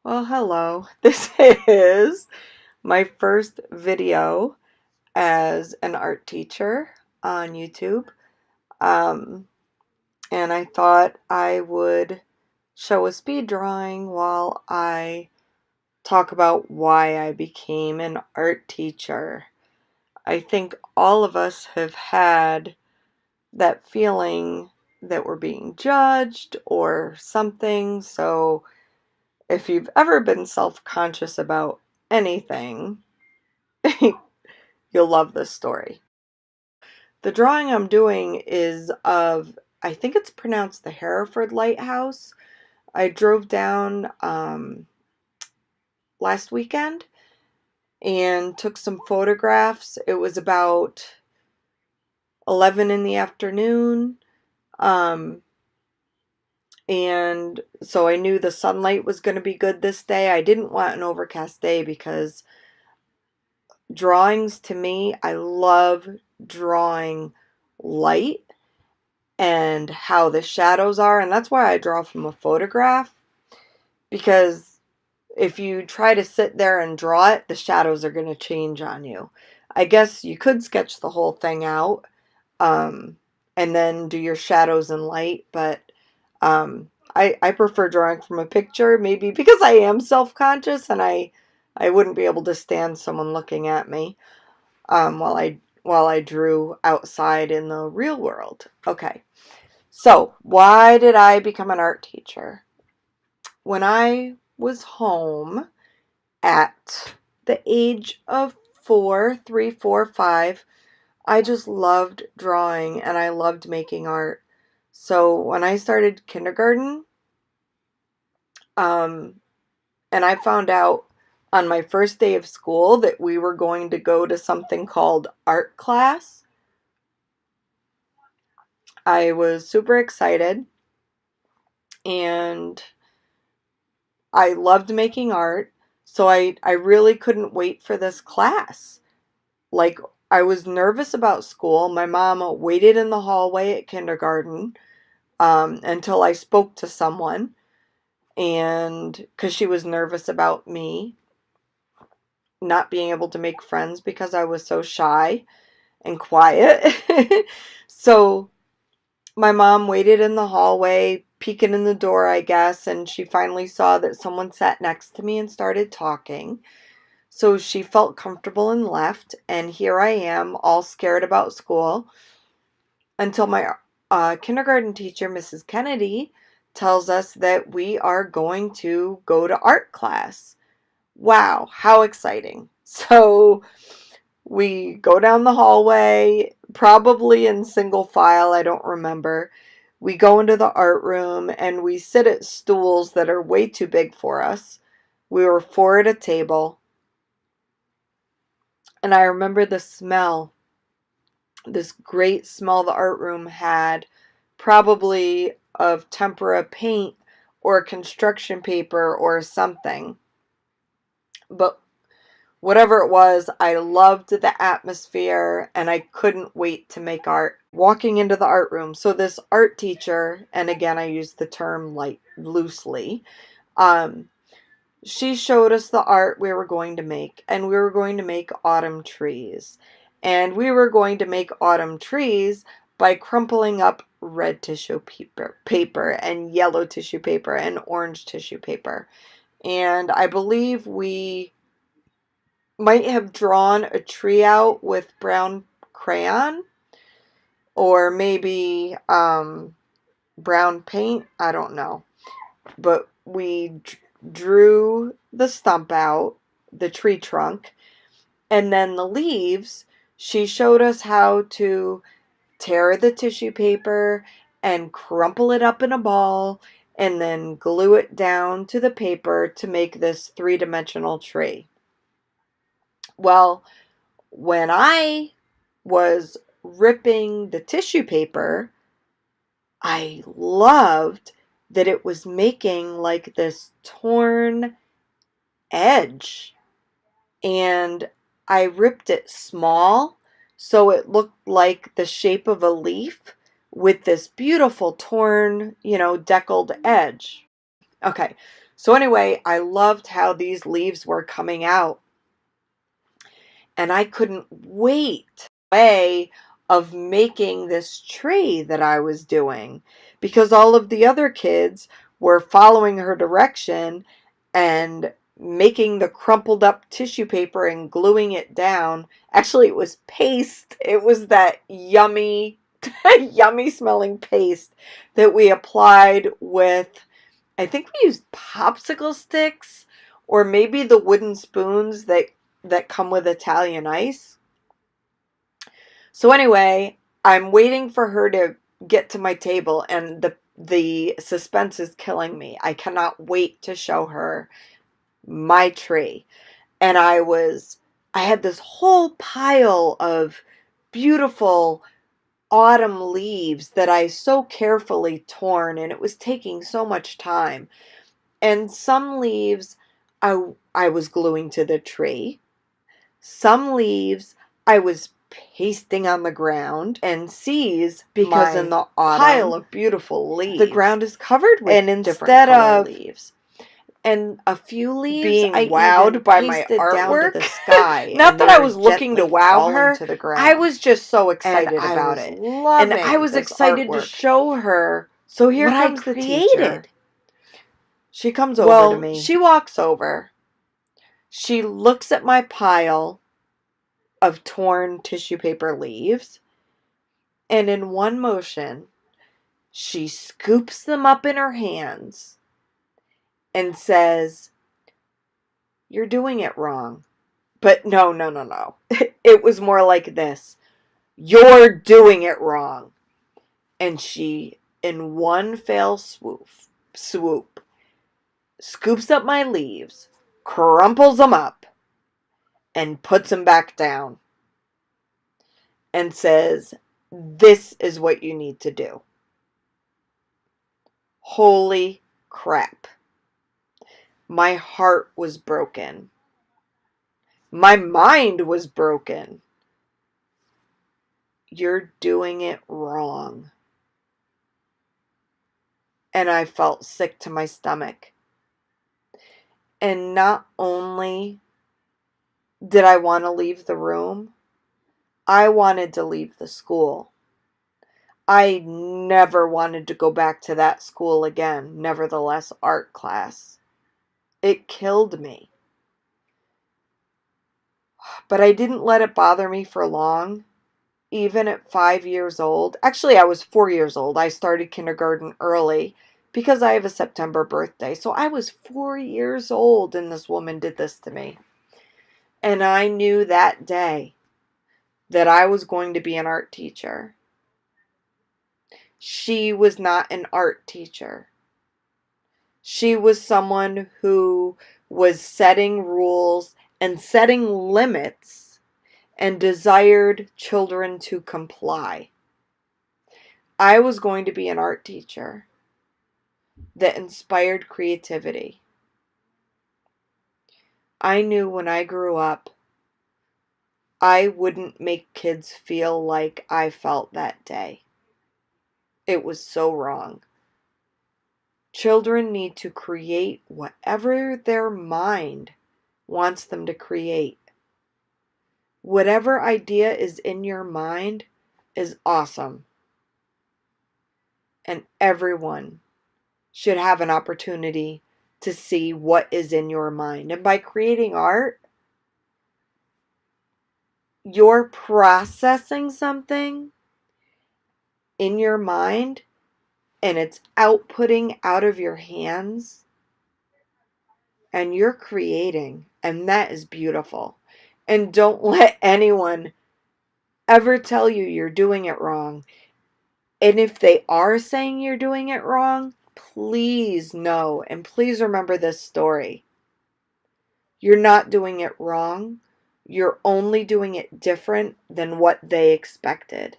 Well, hello. This is my first video as an art teacher on YouTube. Um, and I thought I would show a speed drawing while I talk about why I became an art teacher. I think all of us have had that feeling that we're being judged or something, so if you've ever been self-conscious about anything, you'll love this story. The drawing I'm doing is of, I think it's pronounced the Hereford lighthouse. I drove down last weekend and took some photographs. It was about 11 in the afternoon. Um, and so I knew the sunlight was going to be good this day. I didn't want an overcast day because drawings, to me, I love drawing light and how the shadows are, and that's why I draw from a photograph, because if you try to sit there and draw it, the shadows are going to change on you. I guess you could sketch the whole thing out, um, and then do your shadows and light, but I prefer drawing from a picture, maybe because I am self-conscious and I wouldn't be able to stand someone looking at me while I drew outside in the real world. Okay. So, why did I become an art teacher? When I was home at the age of 5, I just loved drawing and I loved making art. So, when I started kindergarten, um, and I found out on my first day of school that we were going to go to something called art class, I was super excited and I loved making art, so I really couldn't wait for this class. Like, I was nervous about school. My mom waited in the hallway at kindergarten until I spoke to someone, and because she was nervous about me not being able to make friends because I was so shy and quiet. So my mom waited in the hallway, peeking in the door, I guess, and she finally saw that someone sat next to me and started talking. So she felt comfortable and left, and here I am, all scared about school, until my kindergarten teacher, Mrs. Kennedy, tells us that we are going to go to art class. Wow, how exciting. So we go down the hallway, probably in single file, I don't remember. We go into the art room and we sit at stools that are way too big for us. We were four at a table. And I remember the smell, this great smell the art room had, probably of tempera paint or construction paper or something. But whatever it was, I loved the atmosphere and I couldn't wait to make art. Walking into the art room, so this art teacher, and again I use the term like loosely, um, she showed us the art we were going to make, and we were going to make autumn trees. And we were going to make autumn trees by crumpling up red tissue paper and yellow tissue paper and orange tissue paper. And I believe we might have drawn a tree out with brown crayon or maybe brown paint. I don't know. But we drew the stump out, the tree trunk, and then the leaves. She showed us how to tear the tissue paper and crumple it up in a ball and then glue it down to the paper to make this three-dimensional tree. Well, when I was ripping the tissue paper, I loved that it was making like this torn edge, and I ripped it small so it looked like the shape of a leaf with this beautiful torn, deckled edge. Okay, so anyway, I loved how these leaves were coming out, and I couldn't wait way of making this tree that I was doing, because all of the other kids were following her direction and making the crumpled up tissue paper and gluing it down. Actually, it was paste. It was that yummy, yummy smelling paste that we applied with, I think we used popsicle sticks or maybe the wooden spoons that come with Italian ice. So anyway, I'm waiting for her to get to my table, and the suspense is killing me. I cannot wait to show her my tree. And I had this whole pile of beautiful autumn leaves that I so carefully torn, and it was taking so much time. And some leaves I was gluing to the tree. Some leaves I was pasting on the ground, and sees, because in the autumn pile of beautiful leaves, the ground is covered with and instead of leaves. And a few leaves being wowed by my artwork, down to the sky. Not that I was looking to wow her. To the ground. I was just so excited about it. And I was excited to show her. So here comes the teacher. She comes over to me. She walks over. She looks at my pile of torn tissue paper leaves, and in one motion, she scoops them up in her hands and says, "You're doing it wrong." But no. It was more like this: "You're doing it wrong." And she, in one fell swoop, scoops up my leaves, crumples them up, and puts them back down, and says, "This is what you need to do." Holy crap. My heart was broken. My mind was broken. You're doing it wrong. And I felt sick to my stomach. And not only did I want to leave the room, I wanted to leave the school. I never wanted to go back to that school again, nevertheless, art class. It killed me. But I didn't let it bother me for long. Even at 5 years old, actually I was 4 years old. I started kindergarten early because I have a September birthday. So I was 4 years old and this woman did this to me. And I knew that day that I was going to be an art teacher. She was not an art teacher. She was someone who was setting rules and setting limits and desired children to comply. I was going to be an art teacher that inspired creativity. I knew when I grew up, I wouldn't make kids feel like I felt that day. It was so wrong. Children need to create whatever their mind wants them to create. Whatever idea is in your mind is awesome. And everyone should have an opportunity to see what is in your mind. And by creating art, you're processing something in your mind and it's outputting out of your hands and you're creating, and that is beautiful. And don't let anyone ever tell you you're doing it wrong. And if they are saying you're doing it wrong, please know and please remember this story. You're not doing it wrong. You're only doing it different than what they expected.